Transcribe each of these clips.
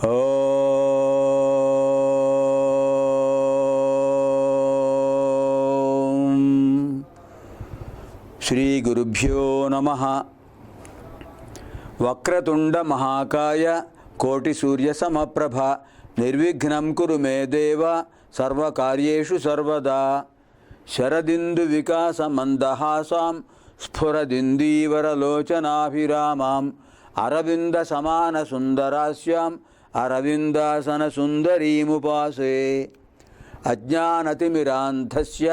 ఓం శ్రీ గురుభ్యో నమః. వక్రతుండ మహాకాయ కోటి సూర్య సమప్రభ నిర్విఘ్నం కురు మే దేవ సర్వకార్యేషు సర్వదా. శరదిందు వికాస మందహాసాం స్ఫురదిందీవరలోచనాభిరామాం అరవింద సమాన సుందరాస్యాం అరవిందాసన సుందరీముపాసే. అజ్ఞానతిమిరాంధస్య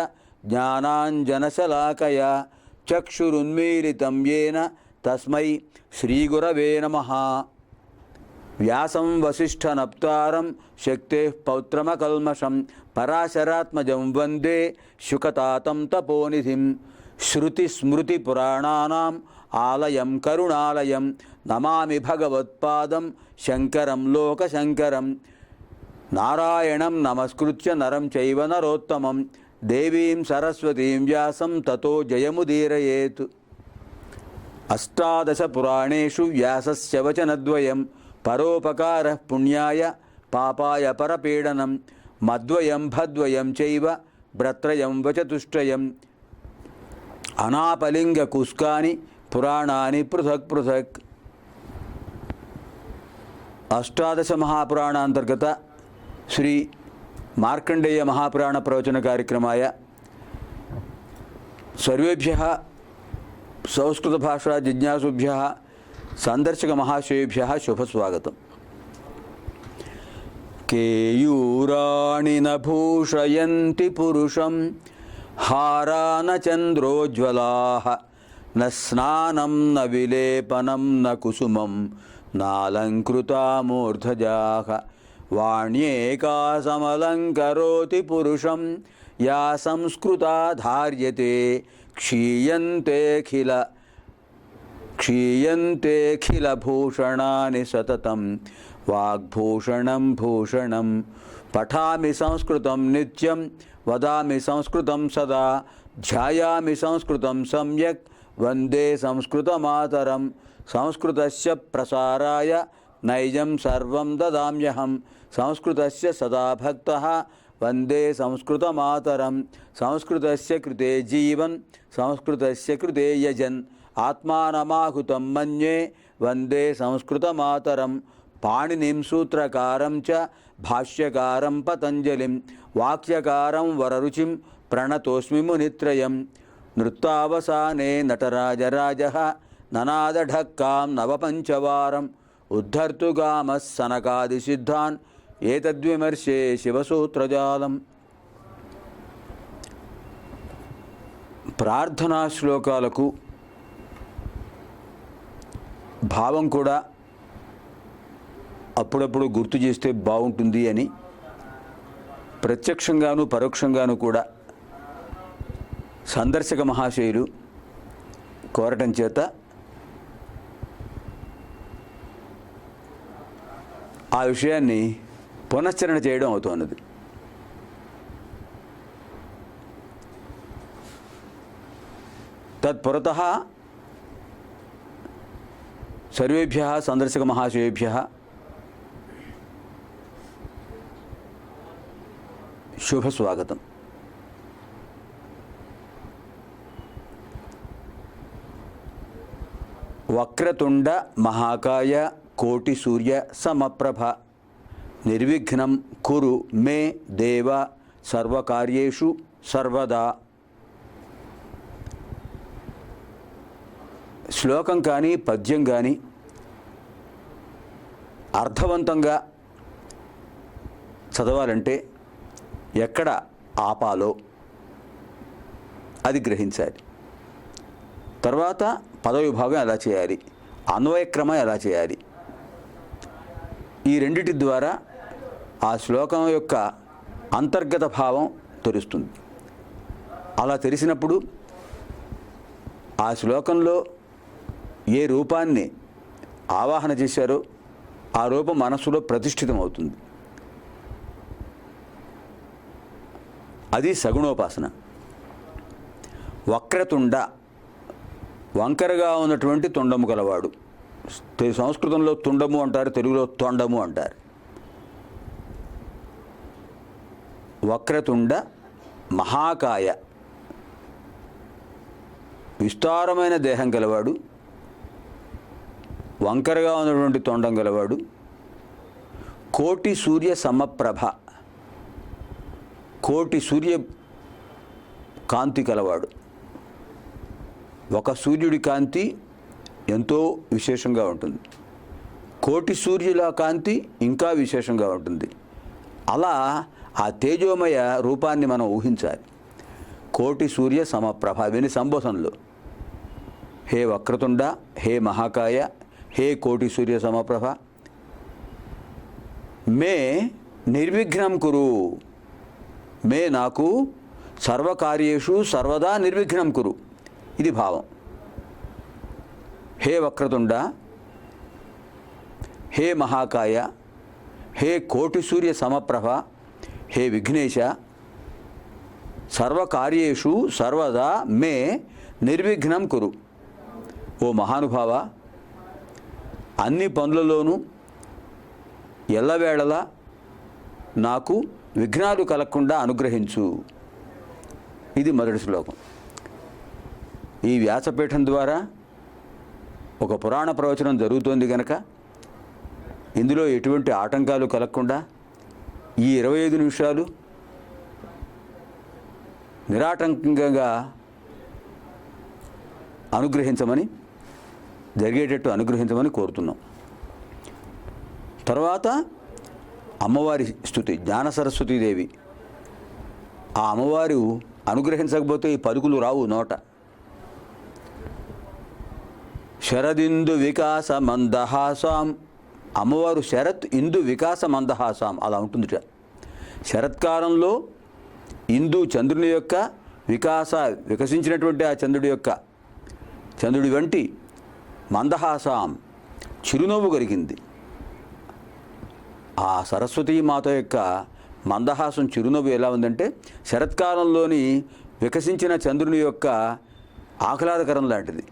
జ్ఞానాంజనశలాకయా చక్షురున్మీలితం యేన తస్మై శ్రీగురవే నమః. వ్యాసం వసిష్ఠనప్తారం శక్తేః పౌత్రమకల్మషం పరాశరాత్మజం వందే శుకతాతం తపోనిధిం. శృతిస్మృతిపురాణానాం ఆలయం కరుణాలయం నమామి భగవత్పాదం శంకరం లోకశంకరం. నారాయణం నమస్కృత్య నరం చైవ నరోత్తమం దేవీం సరస్వతీం వ్యాసం తతో జయముదీరయేత్. అష్టాదశ పురాణేషు వ్యాసస్య వచనద్వయం పరోపకారః పుణ్యాయ పాపాయ పరపీడనం మద్వయం భద్వయం చైవ భ్రత్రయం వచతుష్టయం. అనాపలింగ కుస్కాని పురాణాని పృథక్ పృథక్. అష్టాదశ మహాపురాణాంతర్గత శ్రీ మార్కండేయ మహాపురాణ ప్రవచన కార్యక్రమాయ సర్వేభ్యః సంస్కృత భాషా జిజ్ఞాసుభ్యః సందర్శక మహాశయేభ్యః శుభస్వాగతం. కేయూరాణి న భూషయంతి పురుషం హారాన చంద్రోజ్వలాః న స్నానం న విలేపనం న కుసుమం నాలంకృతా మూర్ధజాః. వాణ్యేకా సమలంకరోతి పురుషం యా సంస్కృతా ధార్యతే క్షీయంతేఖిల భూషణాని సతతం వాగ్భూషణం భూషణం. పఠామి సంస్కృతం నిత్యం వదామి సంస్కృతం సదా ధ్యాయామి సంస్కృతం సమ్యక్ వందే సంస్కృతమాతరం. సంస్కృతస్య ప్రసారాయ నైజం సర్వం దదామ్యహం సంస్కృతస్య సదా భక్తః వందే సంస్కృతమాతరం. సంస్కృతస్య కృతే జీవన్ సంస్కృతస్య కృతే యజన్ ఆత్మానమాహుతం మన్యే వందే సంస్కృతమాతరం. పాణినిం సూత్రకారం చ భాష్యకారం పతంజలిం వాక్యకారం వరరుచిం ప్రణతోస్మి మునిత్రయం. నృత్తావసానే నటరాజరాజః ననాదఢక్కాం నవపంచవారం ఉద్ధర్తుగామః సనకాదిసిద్ధాన్ ఏతద్విమర్శే శివసూత్రజాలం. ప్రార్థనా శ్లోకాలకు భావం కూడా అప్పుడప్పుడు గుర్తు చేస్తే బాగుంటుంది అని ప్రత్యక్షంగాను పరోక్షంగాను కూడా సందర్శక మహాశయులు కోరటం చేత ఆ విషయాన్ని పునశ్చరణ చేయడం అవుతున్నది. తత్పురతః సర్వేభ్యః సందర్శక మహాశయేభ్యః శుభస్వాగతం. వక్రతుండ మహాకాయ కోటి సూర్య సమప్రభ నిర్విఘ్నం కురు మే దేవ సర్వకార్యేషు సర్వదా. శ్లోకం కానీ పద్యం కానీ అర్థవంతంగా చదవాలంటే ఎక్కడ ఆపాలో అది గ్రహించాలి. తర్వాత పదవిభాగం ఎలా చేయాలి, అన్వయక్రమం ఎలా చేయాలి, ఈ రెండిటి ద్వారా ఆ శ్లోకం యొక్క అంతర్గత భావం తెలుస్తుంది. అలా తెలిసినప్పుడు ఆ శ్లోకంలో ఏ రూపాన్ని ఆవాహన చేశారో ఆ రూపం మనస్సులో ప్రతిష్ఠితమవుతుంది. అది సగుణోపాసన. వక్రతుండ, వంకరగా ఉన్నటువంటి తొండము గలవాడు. సంస్కృతంలో తుండము అంటారు, తెలుగులో తొండము అంటారు. వక్రతుండ మహాకాయ, విస్తారమైన దేహం గలవాడు, వంకరగా ఉన్నటువంటి తొండం గలవాడు, కోటి సూర్య సమప్రభ, కోటి సూర్య కాంతి కలవాడు. ఒక సూర్యుడి కాంతి ఎంతో విశేషంగా ఉంటుంది, కోటి సూర్యుల కాంతి ఇంకా విశేషంగా ఉంటుంది. అలా ఆ తేజోమయ రూపాన్ని మనం ఊహించాలి. కోటి సూర్య సమప్రభ విని సంబోధనలో హే వక్రతుండ, హే మహాకాయ, హే కోటి సూర్య సమప్రభ, మే నిర్విఘ్నం కురు, మే నాకు సర్వకార్యేషు సర్వదా నిర్విఘ్నం కురు, ఇది భావం. హే వక్రతుండ, హే మహాకాయ, హే కోటి సూర్య సమప్రభ, హే విఘ్నేశ, సర్వకార్యేషు సర్వదా మే నిర్విఘ్నం కురు. ఓ మహానుభావ, అన్ని పనులలోనూ ఎల్లవేళలా నాకు విఘ్నాలు కలగకుండా అనుగ్రహించు. ఇది మొదటి శ్లోకం. ఈ వ్యాసపీఠం ద్వారా ఒక పురాణ ప్రవచనం జరుగుతోంది కనుక ఇందులో ఎటువంటి ఆటంకాలు కలగకుండా ఈ 25 నిమిషాలు నిరాటంకంగా అనుగ్రహించమని, జరిగేటట్టు అనుగ్రహించమని కోరుతున్నాం. తర్వాత అమ్మవారి స్తుతి, జ్ఞాన సరస్వతీదేవి. ఆ అమ్మవారు అనుగ్రహించకపోతే ఈ పలుకులు రావు నోట. శరదిందు వికాస మందహాసాం, అమ్మవారు శరత్ ఇందు వికాస మందహాసాం అలా ఉంటుందిట. శరత్కాలంలో ఇందు చంద్రుని యొక్క వికసించినటువంటి ఆ చంద్రుడి వంటి మందహాసాం చిరునవ్వు కలిగింది. ఆ సరస్వతీమాత యొక్క మందహాసం చిరునవ్వు ఎలా ఉందంటే శరత్కాలంలోని వికసించిన చంద్రుని యొక్క ఆహ్లాదకరం లాంటిది.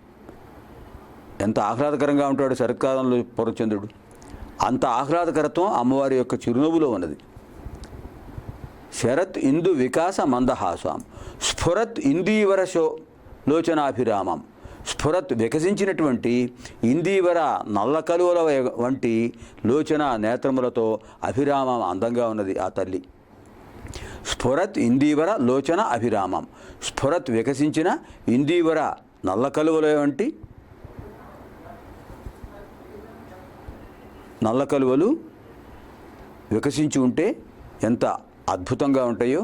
ఎంత ఆహ్లాదకరంగా ఉంటాడు శరత్కాలంలో పూర్ణచంద్రుడు, అంత ఆహ్లాదకరత్వం అమ్మవారి యొక్క చిరునవ్వులో ఉన్నది. శరత్ ఇందు వికాస మందహాసాం స్ఫురత్ ఇందీవర లోచనాభిరామం, స్ఫురత్ వికసించినటువంటి ఇందీవర నల్ల కలువల వంటి లోచన నేత్రములతో అభిరామం అందంగా ఉన్నది ఆ తల్లి. స్ఫురత్ ఇందీవర లోచన అభిరామం, స్ఫురత్ వికసించిన ఇందీవర నల్ల కలువల వంటి నల్ల కలువలు వికసించి ఉంటే ఎంత అద్భుతంగా ఉంటాయో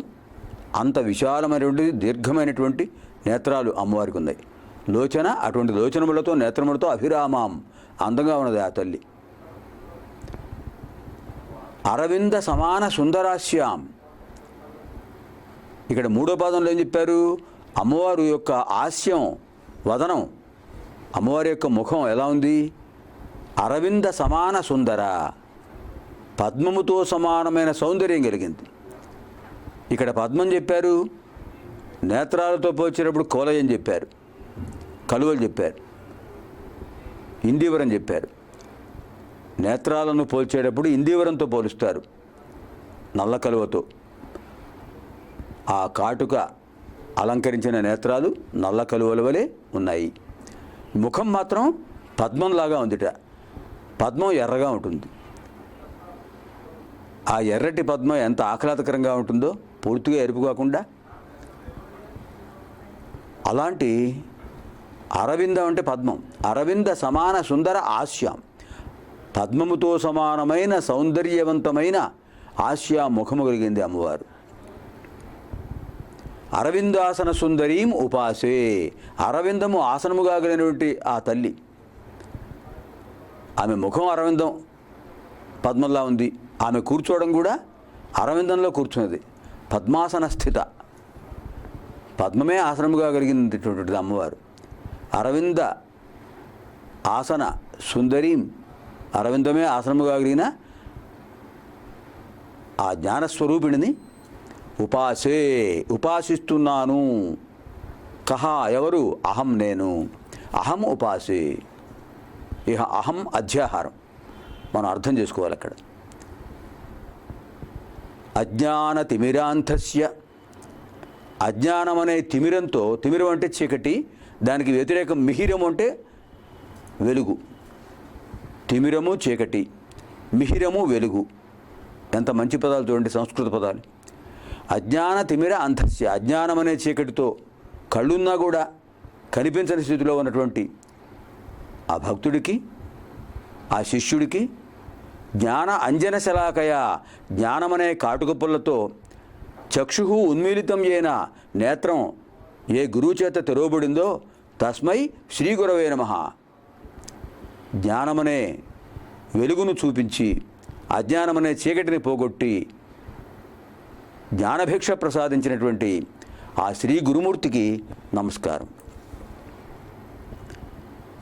అంత విశాలమైనటువంటి దీర్ఘమైనటువంటి నేత్రాలు అమ్మవారికి ఉన్నాయి. లోచన అటువంటి లోచనములతో నేత్రములతో అభిరామం అందంగా ఉన్నది ఆ తల్లి. అరవింద సమాన సుందరాస్యాం, ఇక్కడ మూడో పాదంలో ఏం చెప్పారు? అమ్మవారు యొక్క హాస్యం వదనం, అమ్మవారి యొక్క ముఖం ఎలా ఉంది? అరవింద సమాన సుందర, పద్మముతో సమానమైన సౌందర్యం కలిగింది. ఇక్కడ పద్మం చెప్పారు, నేత్రాలతో పోల్చేటప్పుడు కోలయం చెప్పారు, కలువలు చెప్పారు, ఇందీవరం చెప్పారు. నేత్రాలను పోల్చేటప్పుడు ఇందీవరంతో పోలుస్తారు, నల్ల కలువతో. ఆ కాటుక అలంకరించిన నేత్రాలు నల్ల కలువల వలె ఉన్నాయి. ముఖం మాత్రం పద్మంలాగా ఉందిట. పద్మం ఎర్రగా ఉంటుంది. ఆ ఎర్రటి పద్మం ఎంత ఆహ్లాదకరంగా ఉంటుందో, పూర్తిగా ఎరుపు కాకుండా. అలాంటి అరవిందం అంటే పద్మం, అరవింద సమాన సుందర ఆస్యాం, పద్మముతో సమానమైన సౌందర్యవంతమైన ఆస్యా ముఖము కలిగింది అమ్మవారు. అరవిందాసన సుందరీం ఉపాసే, అరవిందము ఆసనముగా కలిగినటువంటి ఆ తల్లి. ఆమె ముఖం అరవిందం పద్మంలా ఉంది. ఆమె కూర్చోవడం కూడా అరవిందంలో కూర్చున్నది. పద్మాసన స్థిత, పద్మమే ఆసనముగా కలిగినటువంటిది అమ్మవారు. అరవింద ఆసన సుందరీం, అరవిందమే ఆసనముగా కలిగిన ఆ జ్ఞానస్వరూపిణిని ఉపాసే, ఉపాసిస్తున్నాను. కహ ఎవరు? అహం నేను. అహం ఉపాసే. ఇహ అహం అధ్యాహారం మనం అర్థం చేసుకోవాలి. అక్కడ అజ్ఞాన తిమిరాంతస్య, అజ్ఞానం అనే తిమిరంతో, తిమిరం అంటే చీకటి, దానికి వ్యతిరేకం మిహిరం అంటే వెలుగు. తిమిరము చీకటి, మిహిరము వెలుగు. ఎంత మంచి పదాలు చూడండి, సంస్కృత పదాలు. అజ్ఞాన తిమిర అంతస్య, అజ్ఞానం అనే చీకటితో కళ్ళున్నా కూడా కనిపించని స్థితిలో ఉన్నటువంటి ఆ భక్తుడికి, ఆ శిష్యుడికి జ్ఞాన అంజన శలాకయ, జ్ఞానమనే కాటుక పుల్లతో చక్షు ఉన్మీలితం అయిన నేత్రం ఏ గురువు చేత తెరవబడిందో తస్మై శ్రీ గురవే నమః. జ్ఞానమనే వెలుగును చూపించి అజ్ఞానమనే చీకటిని పోగొట్టి జ్ఞానభిక్ష ప్రసాదించినటువంటి ఆ శ్రీ గురుమూర్తికి నమస్కారం.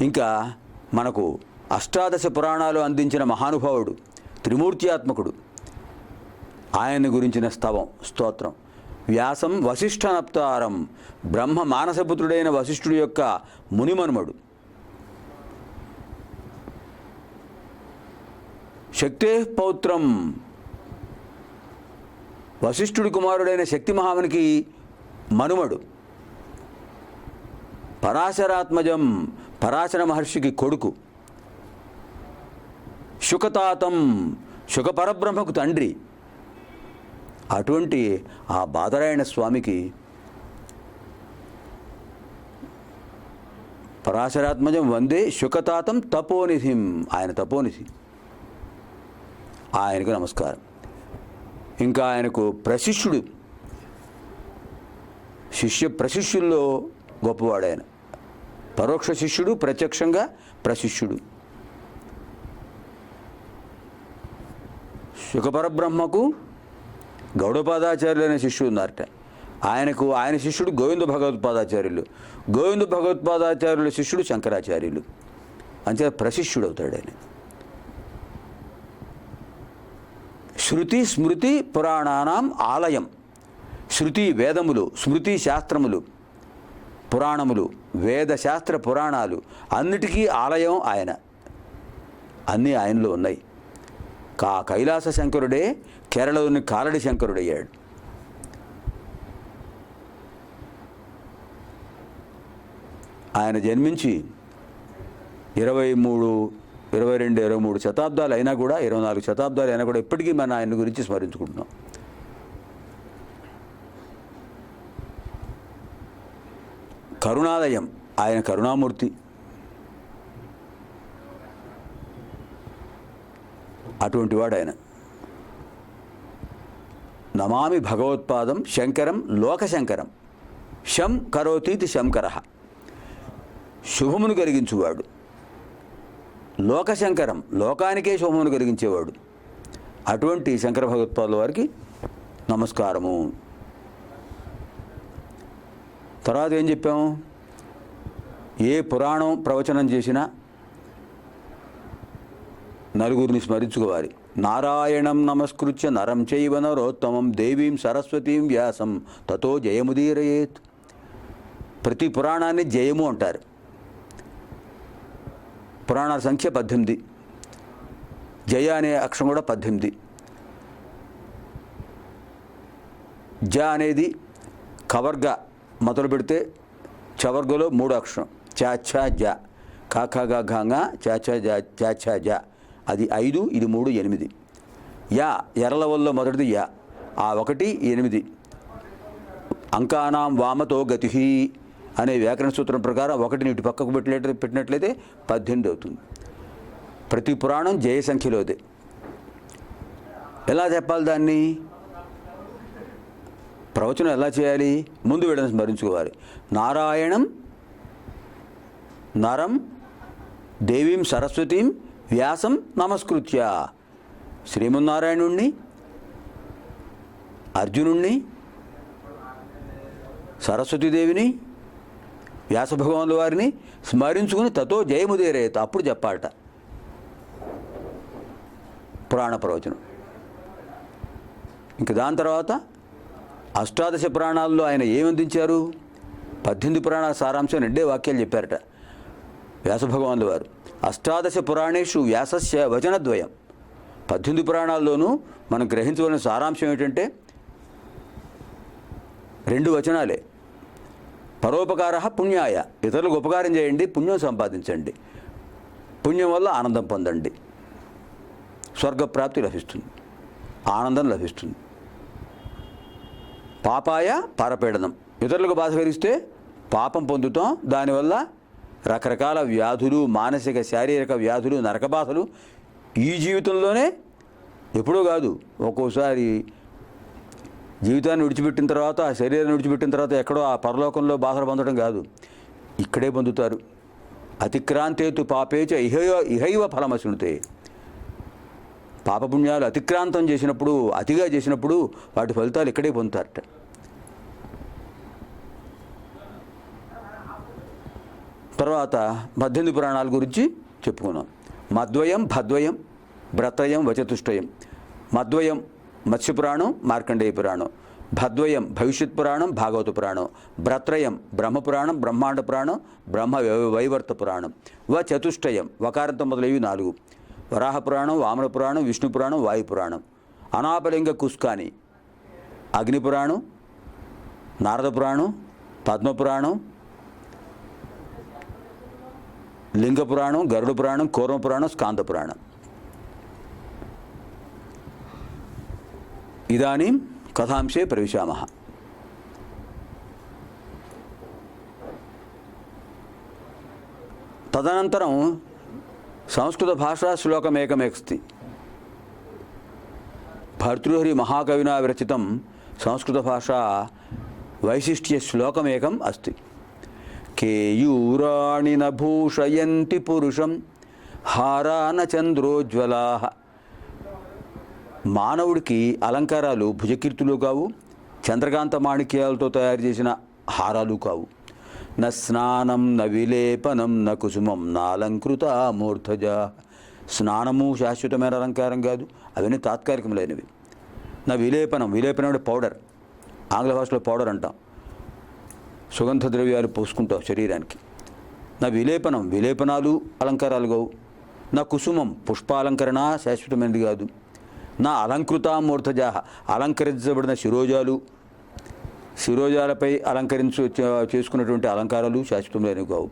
ఇంకా మనకు అష్టాదశ పురాణాలు అందించిన మహానుభావుడు, త్రిమూర్త్యాత్మకుడు, ఆయన్ని గురించిన స్తోత్రం. వ్యాసం వశిష్ఠనప్తారం, బ్రహ్మ మానసపుత్రుడైన వశిష్ఠుడి యొక్క మునిమనుమడు. శక్తే పౌత్రం, వశిష్ఠుడి కుమారుడైన శక్తి మహామునికి మనుమడు. పరాశరాత్మజం, పరాశర మహర్షికి కొడుకు. శుకతాతం, శుకపరబ్రహ్మకు తండ్రి. అటువంటి ఆ బాదరాయణ స్వామికి పరాశరాత్మజం వందే శుకతాతం తపోనిధిం, ఆయన తపోనిధి, ఆయనకు నమస్కారం. ఇంకా ఆయనకు ప్రశిష్యుడు, శిష్య ప్రశిష్యుల్లో గొప్పవాడు ఆయన. పరోక్ష శిష్యుడు, ప్రత్యక్షంగా ప్రశిష్యుడు. శుకపరబ్రహ్మకు గౌడపాదాచార్యులైన శిష్యుడు ఉన్నారట. ఆయన శిష్యుడు గోవింద భగవత్పాదాచార్యులు, గోవింద భగవత్పాదాచార్యుల శిష్యుడు శంకరాచార్యులు. అంతే ప్రశిష్యుడు అవుతాడు ఆయన. శృతి స్మృతి పురాణానాం ఆలయం, శృతి వేదములు, స్మృతి శాస్త్రములు, పురాణములు, వేదశాస్త్ర పురాణాలు అన్నిటికీ ఆలయం ఆయన. అన్నీ ఆయనలో ఉన్నాయి. కైలాస శంకరుడే కేరళలోని కాలడి శంకరుడయ్యాడు. ఆయన జన్మించి 23, 22, 23 శతాబ్దాలు అయినా కూడా, 24 శతాబ్దాలు అయినా కూడా ఇప్పటికీ మన ఆయన గురించి స్మరించుకుంటున్నాం. కరుణాలయం, ఆయన కరుణామూర్తి. అటువంటి వాడు ఆయన. నమామి భగవత్పాదం శంకరం లోకశంకరం, శం కరోతీతి శంకర, శుభమును కలిగించువాడు. లోకశంకరం, లోకానికే శుభమును కలిగించేవాడు. అటువంటి శంకర భగవత్పాదుల వారికి నమస్కారము. తర్వాత ఏం చెప్పాము? ఏ పురాణం ప్రవచనం చేసినా నలుగురిని స్మరించుకోవాలి. నారాయణం నమస్కృత్య నరం చైవ నరోత్తమం దేవీం సరస్వతీం వ్యాసం తతో జయముదీరయేత్. ప్రతి పురాణాన్ని జయము అంటారు. పురాణాల సంఖ్య 18. జయ అనే అక్షరం కూడా 18. జ అనేది కవర్గ మొదలు పెడితే చవర్గలో 3 అక్షరం. చ జ, ఖ చ జ, అది 5, ఇది 3, 8. యా ఎర్రల వల్ల మొదటిది యా, ఆ 1, 8. అంకానాం వామతో గతి అనే వ్యాకరణ సూత్రం ప్రకారం 1ని ఇటు పక్కకు పెట్టినట్లయితే 18 అవుతుంది. ప్రతి పురాణం జయ సంఖ్యలోదే. ఎలా చెప్పాలి దాన్ని? ప్రవచనం ఎలా చేయాలి? ముందు వీళ్ళని స్మరించుకోవాలి. నారాయణం నరం దేవీం సరస్వతీం వ్యాసం నమస్కృత్య. శ్రీమన్నారాయణుణ్ణి, అర్జునుణ్ణి, సరస్వతీదేవిని, వ్యాసభగవానుల వారిని స్మరించుకుని తతో జయముదేరేత, అప్పుడు చెప్పాలట పురాణ ప్రవచనం. ఇంక దాని తర్వాత అష్టాదశ పురాణాల్లో ఆయన ఏమందించారు? 18 పురాణాల సారాంశం 2 వాక్యాలు చెప్పారట వ్యాసభగవానుల వారు. అష్టాదశ పురాణేషు వ్యాసస్య వచనద్వయం, 18 పురాణాల్లోనూ మనం గ్రహించవలసిన సారాంశం ఏంటంటే 2 వచనాలే. పరోపకార పుణ్యాయ, ఇతరులకు ఉపకారం చేయండి, పుణ్యం సంపాదించండి, పుణ్యం వల్ల ఆనందం పొందండి, స్వర్గప్రాప్తి లభిస్తుంది, ఆనందం లభిస్తుంది. పాపాయ పరపీడనం, ఇతరులకు బాధ కలిగిస్తే పాపం పొందుతాం, దానివల్ల రకరకాల వ్యాధులు, మానసిక శారీరక వ్యాధులు, నరకబాధలు ఈ జీవితంలోనే, ఎప్పుడూ కాదు, ఒక్కోసారి జీవితాన్ని విడిచిపెట్టిన తర్వాత, ఆ శరీరాన్ని విడిచిపెట్టిన తర్వాత ఎక్కడో ఆ పరలోకంలో బాధలు పొందడం కాదు, ఇక్కడే పొందుతారు. అతిక్రాంతేతు పాపేచ ఇహైవ ఫలమశృణుతే. పాపపుణ్యాలు అతిక్రాంతం చేసినప్పుడు, అతిగా చేసినప్పుడు వాటి ఫలితాలు ఇక్కడే పొందుతారట. తర్వాత 18 పురాణాల గురించి చెప్పుకున్నాం. మద్వయం భద్వయం భ్రత్రయం వచతుష్టయం. మద్వయం మత్స్యపురాణం, మార్కండేయ పురాణం. భద్వయం భవిష్యత్ పురాణం, భాగవత పురాణం. భ్రత్రయం బ్రహ్మపురాణం, బ్రహ్మాండ పురాణం, బ్రహ్మ వైవర్త పురాణం. చతుష్టయం వకారంతో మొదలైవి 4. వరాహ పురాణం, వామన పురాణం, విష్ణు పురాణం, వాయు పురాణం. అనాపలింగ కుస్కాని అగ్ని పురాణం, నారద పురాణం, పద్మ పురాణం, లింగ పురాణం, గరుడ పురాణం, కూర్మ పురాణం, స్కాంద పురాణం. ఇదానీం కథాంశే ప్రవిశామః. తదనంతరం సంస్కృత భాషా శ్లోకమేకమేస్తి. భర్తృహరి మహాకవినా విరచితం సంస్కృత భాషా వైశిష్ట్య శ్లోకమేకం అస్తి. కేయూరాణి న భూషయంతి పురుషం హారాన చంద్రోజ్వలాః. మానవుడికి అలంకారాలు భుజకీర్తులు కావు, చంద్రకాంత మాణిక్యాలతో తయారు చేసిన హారాలు కావు. న స్నానం న విలేపనం న కుసుమం నాలంకృత మూర్ధజ. స్నానము శాశ్వతమైన అలంకారం కాదు, అవన్నీ తాత్కాలికములైనవి. నా విలేపనం, విలేపనం అంటే పౌడర్, ఆంగ్ల భాషలో పౌడర్ అంటాం, సుగంధ ద్రవ్యాలు పోసుకుంటాం శరీరానికి. నా విలేపనం, విలేపనాలు అలంకారాలు కావు. నా కుసుమం, పుష్పాలంకరణ శాశ్వతమైనది కాదు. నా అలంకృత మూర్ధజా, అలంకరించబడిన శిరోజాలు, శిరోజాలపై చేసుకున్నటువంటి అలంకారాలు శాశ్వతమైనవి కావు.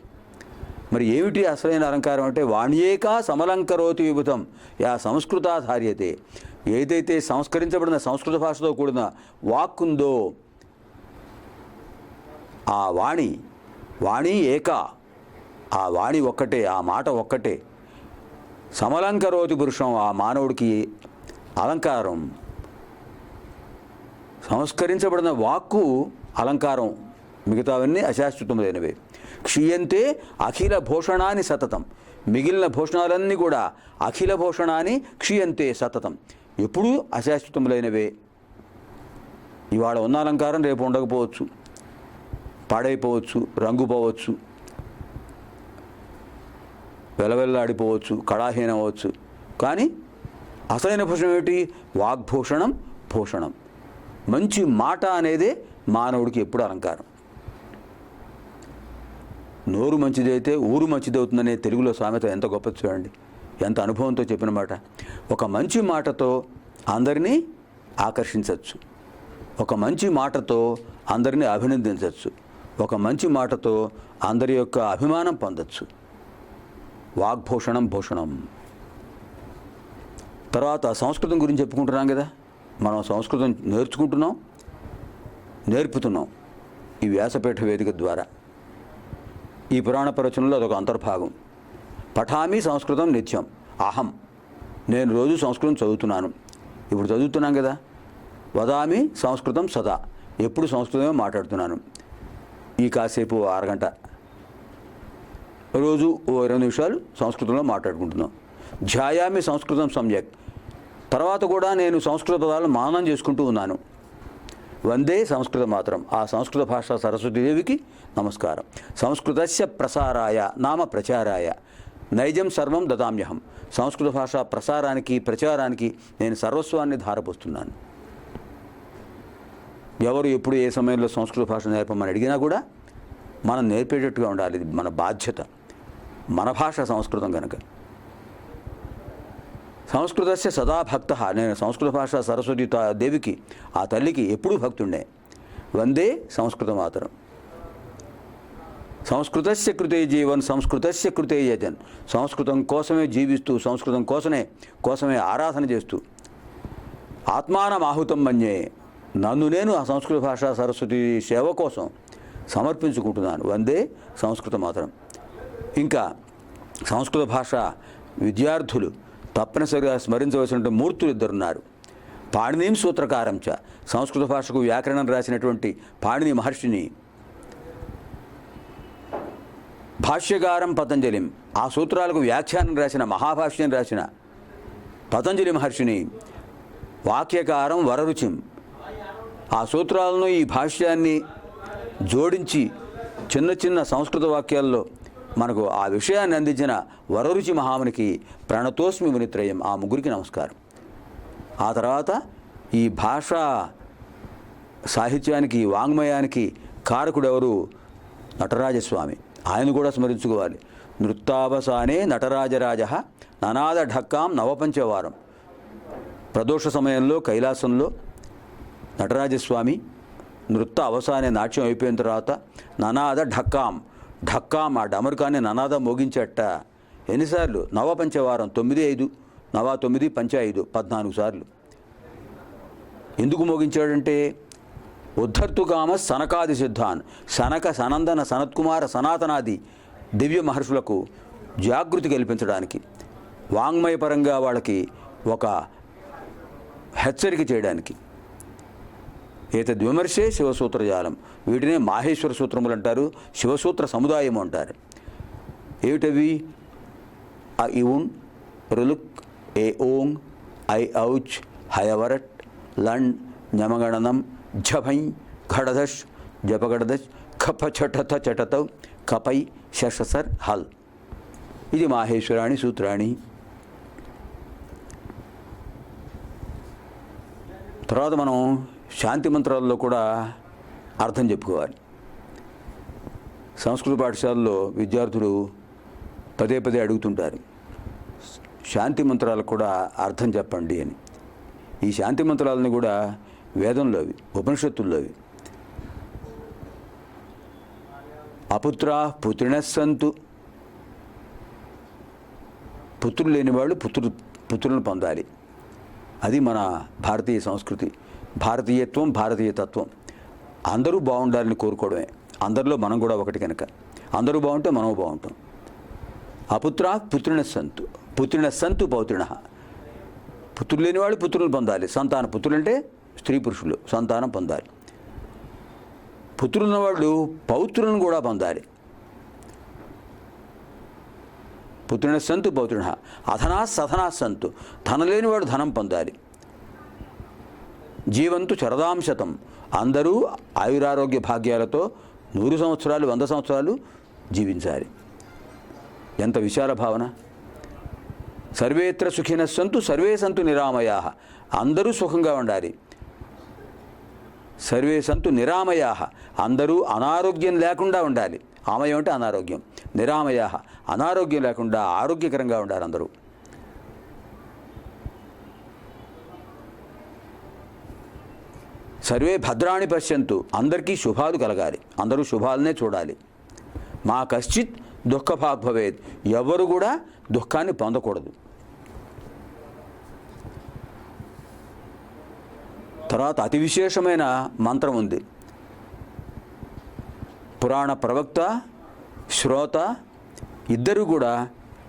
మరి ఏమిటి అసలైన అలంకారం అంటే వాణ్యేకా సమలంకరోతి విభుతం యా సంస్కృతాధార్యతే. ఏదైతే సంస్కరించబడిన సంస్కృత భాషతో కూడిన వాక్ ఉందో ఆ వాణి, వాణి ఏకా, ఆ వాణి ఒక్కటే, ఆ మాట ఒక్కటే. సమలంకరోతి పురుషం, ఆ మానవుడికి అలంకారం. సంస్కరించబడిన వాక్కు అలంకారం, మిగతావన్నీ అశాశ్వతములైనవే. క్షీయంతే అఖిల భూషణాన్ని సతతం. మిగిలిన భూషణాలన్నీ కూడా అఖిల భూషణాన్ని క్షీయంతే సతతం, ఎప్పుడూ అశాశ్వతములైనవే. ఇవాళ ఉన్న అలంకారం రేపు ఉండకపోవచ్చు, పాడైపోవచ్చు, రంగు పోవచ్చు, వెలవెల్లాడిపోవచ్చు, కళాహీనం అవ్వచ్చు. కానీ అసలైన భూషణం ఏమిటి? వాగ్భూషణం, భూషణం. మంచి మాట అనేదే మానవుడికి ఎప్పుడు అలంకారం. నోరు మంచిదైతే ఊరు మంచిదవుతుందనే తెలుగులో సామెత ఎంత గొప్ప చూడండి, ఎంత అనుభవంతో చెప్పిన మాట. ఒక మంచి మాటతో అందరినీ ఆకర్షించవచ్చు, ఒక మంచి మాటతో అందరినీ అభినందించవచ్చు, ఒక మంచి మాటతో అందరి యొక్క అభిమానం పొందవచ్చు. వాగ్భూషణం, భూషణం. తర్వాత సంస్కృతం గురించి చెప్పుకుంటున్నాం కదా, మనం సంస్కృతం నేర్చుకుంటున్నాం, నేర్పుతున్నాం ఈ వ్యాసపీఠ వేదిక ద్వారా. ఈ పురాణ ప్రవచనంలో అదొక అంతర్భాగం. పఠామి సంస్కృతం నిత్యం అహం. నేను రోజు సంస్కృతం చదువుతున్నాను, ఇప్పుడు చదువుతున్నాం కదా. వదామి సంస్కృతం సదా, ఎప్పుడు సంస్కృతమే మాట్లాడుతున్నాను. ఈ కాసేపు అరగంట రోజు 20 నిమిషాలు సంస్కృతంలో మాట్లాడుకుంటున్నాం. ధ్యాయామి సంస్కృతం సమ్యక్. తర్వాత కూడా నేను సంస్కృత పదాలను మానం చేసుకుంటూ ఉన్నాను. వందే సంస్కృత మాత్రం. ఆ సంస్కృత భాష సరస్వతీదేవికి నమస్కారం. సంస్కృతస్య ప్రసారాయ నామ ప్రచారాయ నైజం సర్వం దదామ్యహం. సంస్కృత భాష ప్రసారానికి, ప్రచారానికి నేను సర్వస్వాన్ని ధారపోస్తున్నాను. ఎవరు ఎప్పుడు ఏ సమయంలో సంస్కృత భాష నేర్పమని అడిగినా కూడా మనం నేర్పేటట్టుగా ఉండాలి. ఇది మన బాధ్యత, మన భాష సంస్కృతం కనుక. సంస్కృతస్య సదా భక్త. నేను సంస్కృత భాష సరస్వతి దేవికి, ఆ తల్లికి ఎప్పుడూ భక్తుండే. వందే సంస్కృత మాతరం. సంస్కృతస్య కృతే జీవన్ సంస్కృతస్య కృతే యజన్. సంస్కృతం కోసమే జీవిస్తూ, సంస్కృతం కోసమే ఆరాధన చేస్తూ, ఆత్మానం ఆహుతం మన్యే, నన్ను నేను ఆ సంస్కృత భాష సరస్వతి సేవ కోసం సమర్పించుకుంటున్నాను. వందే సంస్కృత మాతరం. ఇంకా సంస్కృత భాష విద్యార్థులు తప్పనిసరిగా స్మరించవలసిన మూర్తులు ఇద్దరున్నారు. పాణినీం సూత్రకారం చ. సంస్కృత భాషకు వ్యాకరణం రాసినటువంటి పాణిని మహర్షిని, భాష్యకారం పతంజలిం, ఆ సూత్రాలకు వ్యాఖ్యానం రాసిన, మహాభాష్యం రాసిన పతంజలి మహర్షిని, వాక్యకారం వరరుచిం, ఆ సూత్రాలను ఈ భాష్యాన్ని జోడించి చిన్న చిన్న సంస్కృత వాక్యాల్లో మనకు ఆ విషయాన్ని అందించిన వరరుచి మహామునికి ప్రణతోస్మి మునిత్రయం. ఆ ముగ్గురికి నమస్కారం. ఆ తర్వాత ఈ భాషా సాహిత్యానికి, వాంగ్మయానికి కారకుడెవరు? నటరాజస్వామి. ఆయన కూడా స్మరించుకోవాలి. నృత్తావసానే నటరాజరాజ ననాద ఢక్కాం నవపంచవారం. ప్రదోష సమయంలో కైలాసంలో నటరాజస్వామి నృత్య అవసానే, నాట్యం అయిపోయిన తర్వాత ననాద ఢక్కాం, ఆ డమరుకాన్ని ననాదం మోగించట. ఎన్నిసార్లు? నవపంచవారం, 9 5, నవ 9 పంచ 5, 14 సార్లు. ఎందుకు మోగించాడంటే ఉద్ధర్తుగామ సనకాది సిద్ధాన్, సనక, సనందన, సనత్కుమార, సనాతనాది దివ్య మహర్షులకు జాగృతి కల్పించడానికి, వాంగ్మయపరంగా వాళ్ళకి ఒక హెచ్చరిక చేయడానికి. ఏతద్విమర్శే శివసూత్రజాలం. వీటినే మాహేశ్వర సూత్రములు అంటారు, శివసూత్ర సముదాయం అంటారు. ఏమిటవి? అ ఇవున్, రులుక్, ఏ ఓంగ్, ఐ ఔచ్, హయవరట్, లండ్, ఞమగణనం, ఝభై, ఘడధష్, జపగడధష్, ఖప చటథ చటతౌ, కపై, శషసర్, హల్. ఇది మాహేశ్వరాణి సూత్రాణి. తర్వాత మనం శాంతి మంత్రాల్లో కూడా అర్థం చెప్పుకోవాలి. సంస్కృత పాఠశాలలో విద్యార్థులు పదే పదే అడుగుతుంటారు, శాంతి మంత్రాలకు కూడా అర్థం చెప్పండి అని. ఈ శాంతి మంత్రాలను కూడా వేదంలోవి, ఉపనిషత్తుల్లోవి. అపుత్రా పుత్రిణస్సంతు. పుత్రులు లేని వాళ్ళు పుత్రులను పొందాలి. అది మన భారతీయ సంస్కృతి, భారతీయత్వం, భారతీయ తత్వం. అందరూ బాగుండాలని కోరుకోవడమే. అందరిలో మనం కూడా ఒకటి కనుక అందరూ బాగుంటే మనం బాగుంటాం. అపుత్రా పుత్రిణస్సంతు, పుత్రిణస్సంతు పౌత్రిణ. పుత్రులు లేని వాళ్ళు పుత్రులను పొందాలి. సంతానం, పుత్రులు అంటే స్త్రీ పురుషులు, సంతానం పొందాలి. పుత్రులు ఉన్నవాళ్ళు పౌత్రులను కూడా పొందాలి. పుత్రిణస్సంతు పౌత్రిణ. అధనా సధనా సంతు. ధనం లేనివాడు ధనం పొందాలి. జీవంతు శరదాంశతం. అందరూ ఆయురారోగ్య భాగ్యాలతో 100 సంవత్సరాలు, 100 సంవత్సరాలు జీవించాలి. ఎంత విశాల భావన. సర్వేత్ర సుఖినస్సంతు సర్వే సంతు నిరామయా. అందరూ సుఖంగా ఉండాలి. సర్వే సంతు నిరామయా. అందరూ అనారోగ్యం లేకుండా ఉండాలి. ఆమయం అంటే అనారోగ్యం. నిరామయా, అనారోగ్యం లేకుండా ఆరోగ్యకరంగా ఉండాలి అందరూ. సర్వే భద్రాణి పశ్యంతు. అందరికీ శుభాలు కలగాలి. అందరూ శుభాలనే చూడాలి. మా కశ్చిత్ దుఃఖభాగ్ భవేత్. ఎవరు కూడా దుఃఖాన్ని పొందకూడదు. తర్వాత అతి విశేషమైన మంత్రం ఉంది. పురాణ ప్రవక్త, శ్రోత ఇద్దరు కూడా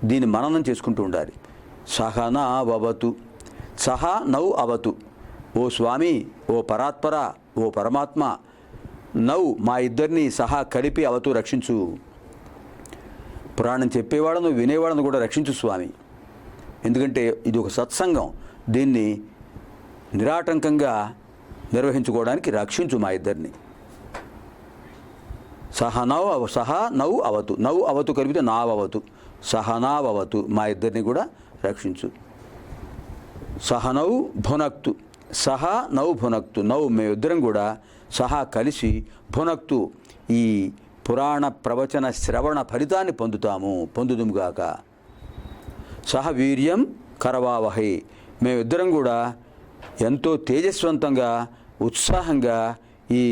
దీన్ని మననం చేసుకుంటూ ఉండాలి. సహనా అవతు, సహా నౌ అవతు. ఓ స్వామి, ఓ పరాత్పర, ఓ పరమాత్మ, నౌ మా ఇద్దరిని సహా కలిపి అవతు రక్షించు. పురాణం చెప్పేవాళ్ళను, వినేవాళ్ళను కూడా రక్షించు స్వామి. ఎందుకంటే ఇది ఒక సత్సంగం. దీన్ని నిరాటంకంగా నిర్వహించుకోవడానికి రక్షించు మా ఇద్దరిని. సహా నౌ అవతు. నౌ అవతు కలిపితే నావవతు. సహనావతు. మా ఇద్దరిని కూడా రక్షించు. సహనౌ భునక్తు. సహా నౌ భునక్తు. నౌ మేమిద్దరం కూడా సహా కలిసి భునక్తు ఈ పురాణ ప్రవచన శ్రవణ ఫలితాన్ని పొందుదుముగాక. సహ వీర్యం కరవావహై. మేమిద్దరం కూడా ఎంతో తేజస్వంతంగా ఉత్సాహంగా ఈ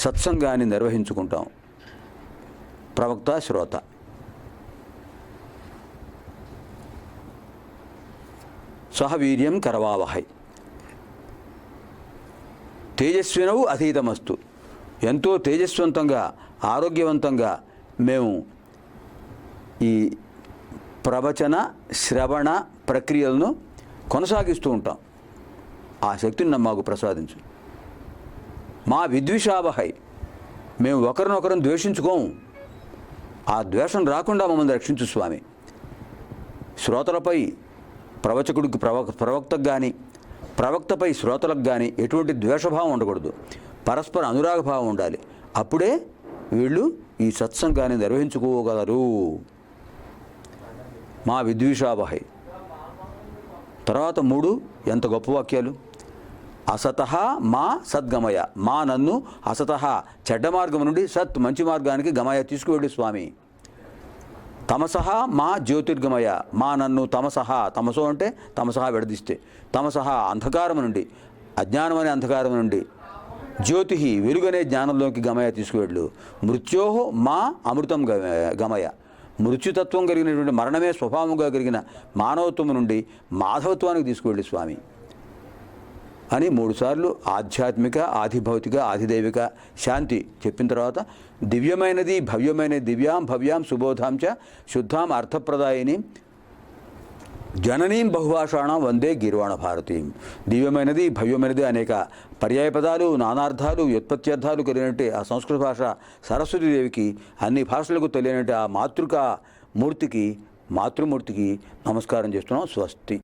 సత్సంగాన్ని నిర్వహించుకుంటాం. ప్రవక్త శ్రోత. సహ వీర్యం కరవావహై. తేజస్వినవు అతీతమస్తు. ఎంతో తేజస్వంతంగా ఆరోగ్యవంతంగా మేము ఈ ప్రవచన శ్రవణ ప్రక్రియలను కొనసాగిస్తూ ఉంటాం. ఆ శక్తిని మాకు ప్రసాదించు. మా విద్విషావహై. మేము ఒకరినొకరం ద్వేషించుకోము. ఆ ద్వేషం రాకుండా మమ్మల్ని రక్షించు స్వామి. శ్రోతలపై ప్రవచకుడికి ప్రవక్తకు కానీ ప్రవక్తపై శ్రోతలకు కానీ ఎటువంటి ద్వేషభావం ఉండకూడదు. పరస్పర అనురాగభావం ఉండాలి. అప్పుడే వీళ్ళు ఈ సత్సంగాన్ని నిర్వహించుకోగలరు. మా విద్విషావహై. తర్వాత 3 ఎంత గొప్ప వాక్యాలు. అసతః మా సద్గమయ. మా నన్ను అసతః చెడ్డ మార్గం నుండి సత్ మంచి మార్గానికి గమయ తీసుకువెళ్ళు స్వామి. తమసహ మా జ్యోతిర్గమయ. మా నన్ను తమసహ, తమసో అంటే తమసహ విడదీస్తే, తమసహ అంధకారం నుండి, అజ్ఞానం అనే అంధకారం నుండి జ్యోతి వెలుగనే జ్ఞానంలోకి గమయ తీసుకువెళ్ళు. మృత్యోహో మా అమృతం గమయ. మృత్యుతత్వం కలిగినటువంటి మరణమే స్వభావంగా కలిగిన మానవత్వం నుండి మాధవత్వానికి తీసుకువెళ్ళి స్వామి అని 3 సార్లు ఆధ్యాత్మిక, ఆధిభౌతిక, ఆధిదైవిక శాంతి చెప్పిన తర్వాత దివ్యమైనది భవ్యమైనది దివ్యాం భవ్యాం సుబోధాంచ శుద్ధాం అర్థప్రదాయిని జననీం బహుభాషాణం వందే గీర్వాణ భారతీం. దివ్యమైనది భవ్యమైనది అనేక పర్యాయ పదాలు, నానార్థాలు, వ్యుత్పత్త్యర్థాలు కలిగినట్టే ఆ సంస్కృత భాష సరస్వతీదేవికి, అన్ని భాషలకు తెలియనట్టు ఆ మాతృమూర్తికి నమస్కారం చేస్తున్నాం. స్వస్తి.